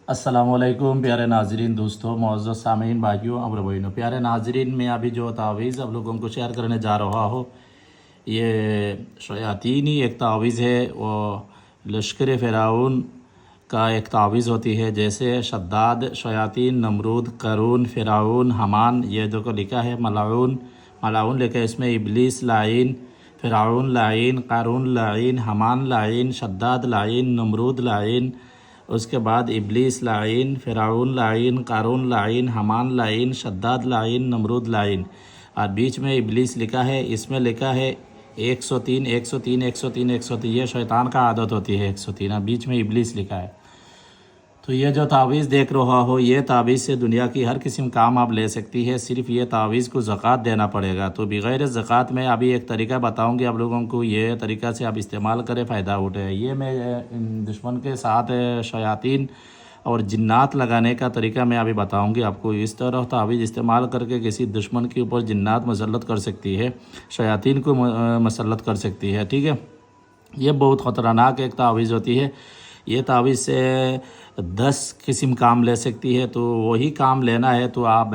अस्सलामुअलैकुम प्यारे नाजरीन, दोस्तों, मुअज़्ज़ज़ सामीन, भाइयों और बहनों। प्यारे नाजरीन, मैं अभी जो तावीज़ आप लोगों को शेयर करने जा रहा हूँ, ये शयातीनी एक तावीज़ है। वो लश्कर फ़िरौन का एक तावीज़ होती है, जैसे शद्दाद, शयातीन, नमरूद, करून, फ़िरौन, हमान, ये जो को लिखा है मलाउन। मलाउन लिखा है, इसमें इब्लीस लाइन, फ़िरौन लाइन, कारून लाइन, हमान लाइन, शद्दाद लाइन, नमरूद लाइन, उसके बाद इब्लीस लाइन, फ़िरौन लाइन, कारून लाइन, हमान लाइन, शद्दाद लाइन, नमरूद लाइन। और बीच में इब्लीस लिखा है, इसमें लिखा है 103 103 103 103। ये शैतान का आदत होती है 103, बीच में इब्लीस लिखा है। तो ये जो तावीज़ देख रहा हो, ये तावीज़ से दुनिया की हर किस्म काम आप ले सकती है। सिर्फ ये तावीज़ को ज़कात देना पड़ेगा। तो बग़ैर ज़कात में अभी एक तरीका बताऊंगी आप लोगों को, ये तरीका से आप इस्तेमाल करें, फ़ायदा उठे। ये मैं दुश्मन के साथ शयातीन और जिन्नात लगाने का तरीका मैं अभी बताऊंगी आपको। इस तरह तावीज़ इस्तेमाल करके किसी दुश्मन के ऊपर जिन्नात मसल्लत कर सकती है, शयातीन को मसल्लत कर सकती है। ठीक है, ये बहुत ख़तरनाक एक तावीज़ होती है। ये तावीज़ से 10 किस्म काम ले सकती है। तो वही काम लेना है तो आप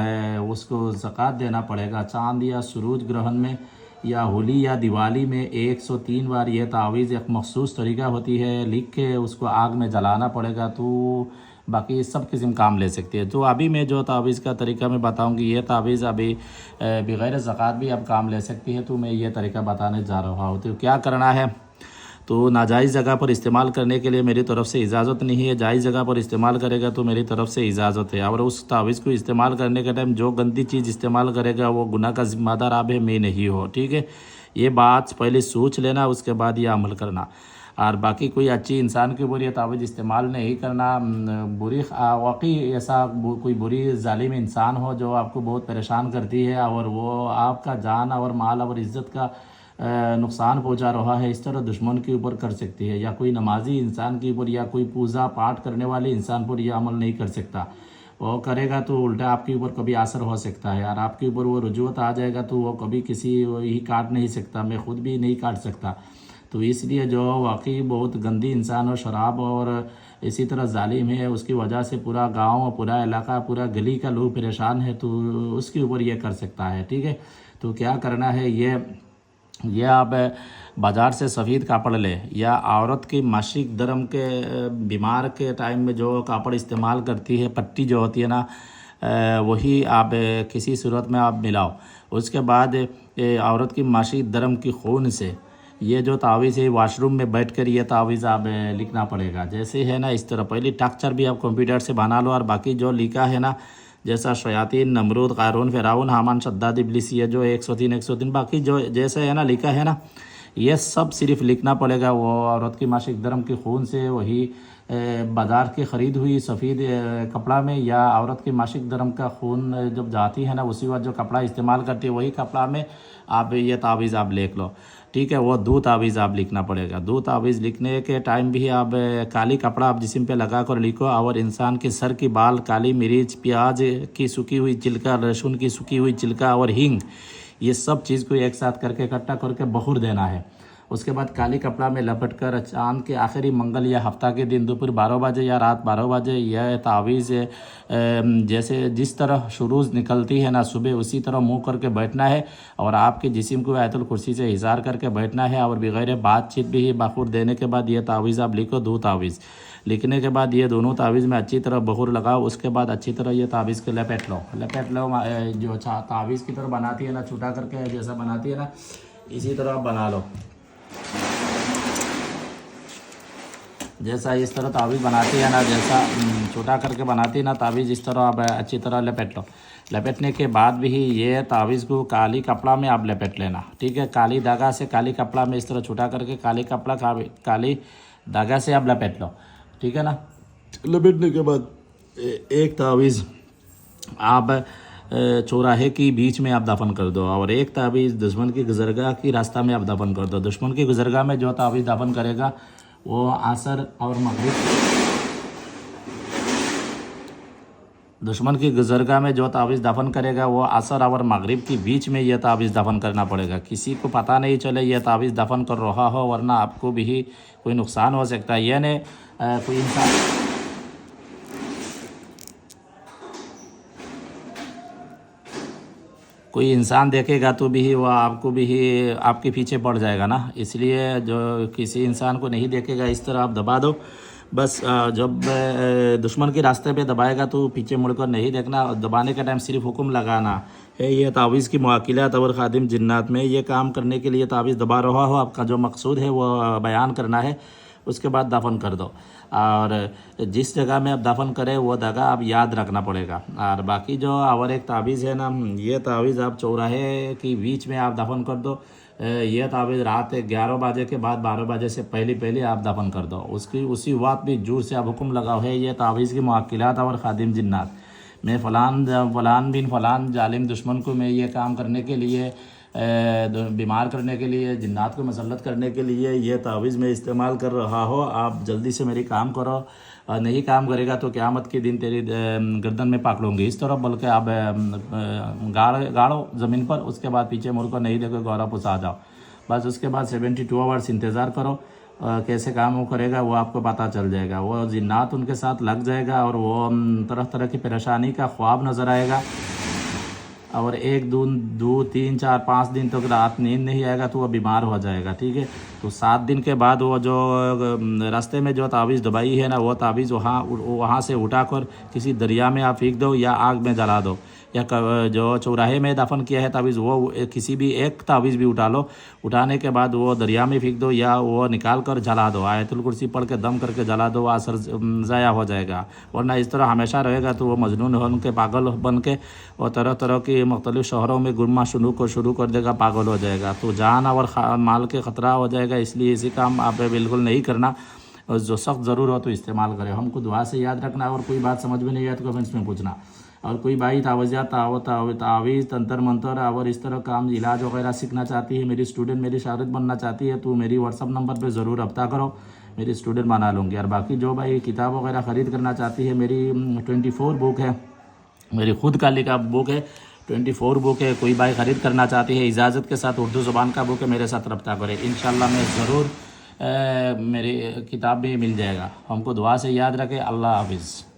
उसको ज़कात देना पड़ेगा। चाँद या सूरज ग्रहण में या होली या दिवाली में 103 बार ये तावीज़ एक मखसूस तरीका होती है, लिख के उसको आग में जलाना पड़ेगा। तो बाकी सब किस्म काम ले सकती है। तो अभी मैं जो तावीज़ का तरीका मैं बताऊंगी, ये तावीज़ अभी बग़ैर ज़कात भी अब काम ले सकती है। तो मैं ये तरीका बताने जा रहा हूँ। तो क्या करना है, तो नाजायज़ जगह पर इस्तेमाल करने के लिए मेरी तरफ़ से इजाज़त नहीं है। जायज़ जगह पर इस्तेमाल करेगा तो मेरी तरफ़ से इजाज़त है। और उस तावीज़ को इस्तेमाल करने के टाइम जो गंदी चीज़ इस्तेमाल करेगा वो गुनाह का ज़िम्मेदार आप है, मैं नहीं हो। ठीक है, ये बात पहले सोच लेना, उसके बाद ये अमल करना। और बाकी कोई अच्छी इंसान के ऊपर ये तावीज़ इस्तेमाल नहीं करना। बुरी वाकई ऐसा कोई बुरी जालिम इंसान हो जो आपको बहुत परेशान करती है और वो आपका जान और माल और इज़्ज़त का नुकसान पहुंचा रहा है, इस तरह दुश्मन के ऊपर कर सकती है। या कोई नमाजी इंसान के ऊपर या कोई पूजा पाठ करने वाले इंसान पर यह अमल नहीं कर सकता। वो करेगा तो उल्टा आपके ऊपर कभी असर हो सकता है और आपके ऊपर वो रुजुवत आ जाएगा तो वो कभी किसी ही काट नहीं सकता, मैं खुद भी नहीं काट सकता। तो इसलिए जो वाकई बहुत गंदी इंसान हो, शराब और इसी तरह जालिम है, उसकी वजह से पूरा गांव, पूरा इलाका, पूरा गली का लोग परेशान है, तो उसके ऊपर ये कर सकता है। ठीक है, तो क्या करना है, ये आप बाज़ार से सफ़ेद कापड़ ले, या औरत की मासिक धर्म के बीमार के टाइम में जो कापड़ इस्तेमाल करती है, पट्टी जो होती है ना, वही आप किसी सूरत में आप मिलाओ। उसके बाद औरत की मासिक धर्म की खून से ये जो तावीज़ है, वॉशरूम में बैठकर ये तावीज़ आप लिखना पड़ेगा। जैसे है ना, इस तरह पहले स्ट्रक्चर भी आप कंप्यूटर से बना लो और बाकी जो लिखा है ना, जैसा शयातीन, नमरूद, कारून, फ़िरौन, हामान, शद्दाद, इब्लीस, ये जो 103 बाकी जो जैसे है ना लिखा है ना, ये सब सिर्फ लिखना पड़ेगा। वो औरत की मासिक धर्म के खून से, वही बाज़ार की ख़रीद हुई सफ़ेद कपड़ा में, या औरत की मासिक धर्म का खून जब जाती है ना, उसी वक्त जो कपड़ा इस्तेमाल करती है वही कपड़ा में आप ये तावीज़ आप लिख लो। ठीक है, वो 2 तावीज़ आप लिखना पड़ेगा। 2 तावीज़ लिखने के टाइम भी आप काली कपड़ा आप जिस्म पे लगा कर लिखो, और इंसान के सर की बाल, काली मिर्च, प्याज की सूखी हुई छिलका, लहसुन की सूखी हुई छिलका और हींग, ये सब चीज़ को एक साथ करके इकट्ठा करके बखूर देना है। उसके बाद काली कपड़ा में लपेट कर चाँद के आखिरी मंगल या हफ्ता के दिन दोपहर 12 बजे या रात 12 बजे यह तावीज़ जैसे जिस तरह शुरूज़ निकलती है ना सुबह, उसी तरह मुँह करके बैठना है और आपके जिस्म को आयतुल कुर्सी से इज़ार करके बैठना है। और बग़ैर बातचीत भी बखूर देने के बाद ये तावीज़ आप लिखो। 2 तावीज़ लिखने के बाद ये दोनों तावीज़ में अच्छी तरह बखूर लगाओ। उसके बाद अच्छी तरह ये तावीज़ को लपेट लो। जो तावीज़ की तरह बनाती है ना, छूटा करके जैसा बनाती है ना, इसी तरह बना लो। जैसा इस तरह तावीज़ बनाती है ना, जैसा छोटा करके बनाती है ना तावीज़, इस तरह आप अच्छी तरह लपेट लो। लपेटने के बाद भी ये तावीज़ को काली कपड़ा में आप लपेट लेना। ठीक है, काली धागा से काली कपड़ा में इस तरह छोटा करके काली धागा से आप लपेट लो। ठीक है ना, लपेटने के बाद एक तावीज़ आप चौराहे की बीच में आप दफन कर दो, और एक तावीज़ दुश्मन की गुजरगाह की रास्ता में आप दफन कर दो। दुश्मन की गुजरगाह में जो तावीज़ दफन करेगा वो असर और मगरिब, दुश्मन की गुजरगाह में जो तावीज़ दफन करेगा वो असर और मगरिब के बीच में यह तावीज़ दफन करना पड़ेगा। किसी को पता नहीं चले यह तावीज़ दफन कर रहा हो, वरना आपको भी कोई नुकसान हो सकता है। यानी कोई इंसान कोई इंसान देखेगा तो भी वो आपको भी आपके पीछे पड़ जाएगा ना, इसलिए जो किसी इंसान को नहीं देखेगा इस तरह आप दबा दो बस। जब दुश्मन के रास्ते पे दबाएगा तो पीछे मुड़कर नहीं देखना, और दबाने का टाइम सिर्फ हुक्म लगाना है। ये तावीज़ की मुआकिलात और ख़ादिम जिन्नात में ये काम करने के लिए तावीज़ दबा रहा हो, आपका जो मकसूद है वो बयान करना है, उसके बाद दफन कर दो। और जिस जगह में आप दफन करें वो जगह आप याद रखना पड़ेगा। और बाकी जो और एक तावीज़ है ना, ये तावीज़ आप चौराहे की बीच में आप दफन कर दो। ये तावीज़ रात 11 बजे के बाद 12 बजे से पहले आप दफन कर दो। उसकी उसी वक्त भी जोर से आप हुक्म लगाओ है ये तावीज़ की मुआकिलात और ख़ादिम जिन्नात, मैं फ़लान बिन फ़लान जालिम दुश्मन को मैं ये काम करने के लिए, बीमार करने के लिए, जिन्नात को मसल्लत करने के लिए ये तावीज़ में इस्तेमाल कर रहा हो, आप जल्दी से मेरी काम करो, नहीं काम करेगा तो क़यामत के दिन तेरी गर्दन में पकड़ लूँगी। इस तरह बोल के आप गाड़ो ज़मीन पर, उसके बाद पीछे मुड़ कर नहीं देखो गौरव पुस आ जाओ। बस उसके बाद 72 आवर्स इंतज़ार करो, कैसे काम वो करेगा वो आपको पता चल जाएगा। वो जिन्नात उनके साथ लग जाएगा और वो तरह तरह की परेशानी का ख्वाब नज़र आएगा, और 1 2 3 4 5 दिन तक रात नींद नहीं आएगा तो वह बीमार हो जाएगा। ठीक है, तो 7 दिन के बाद वो जो रास्ते में जो तावीज़ दबाई है ना, वो तावीज़ वहाँ से उठाकर किसी दरिया में आप फेंक दो या आग में जला दो, या जो चौराहे में दफन किया है तावीज़ वो किसी भी एक तावीज़ भी उठा लो, उठाने के बाद वो दरिया में फेंक दो या वो निकाल कर जला दो, आयतुल कुर्सी पढ़ के दम करके जला दो, असर ज़ाया हो जाएगा। वरना इस तरह हमेशा रहेगा तो वो मजनून बन के, पागल बन के और तरह तरह के मुख्तलिफ़ शहरों में घूमना शुरू कर देगा, पागल हो जाएगा, तो जान और माल के ख़तरा हो जाएगा। इसलिए इसी काम आप बिल्कुल नहीं करना, और जो सख्त ज़रूर हो तो इस्तेमाल करें। हमको दुआ से याद रखना, और कोई बात समझ में नहीं आए तो कमेंट्स में पूछना। और कोई भाई तावीज़ तंत्र मंत्र और इस तरह काम इलाज वगैरह सीखना चाहती है, मेरी स्टूडेंट, मेरी शागिर्द बनना चाहती है, तो मेरी व्हाट्सअप नंबर पे ज़रूर रब्ता करो, मेरी स्टूडेंट बना लूँगी। और बाकी जो भाई किताब वगैरह ख़रीद करना चाहती है, मेरी 24 बुक है, मेरी खुद का लिखा बुक है, 24 बुक है। कोई भाई ख़रीद करना चाहती है इजाज़त के साथ, उर्दू ज़ुबान का बुक है, मेरे साथ रब्ता करें, इंशाल्लाह मैं ज़रूर मेरी किताब भी मिल जाएगा। हमको दुआ से याद रखें। अल्लाह हाफिज़।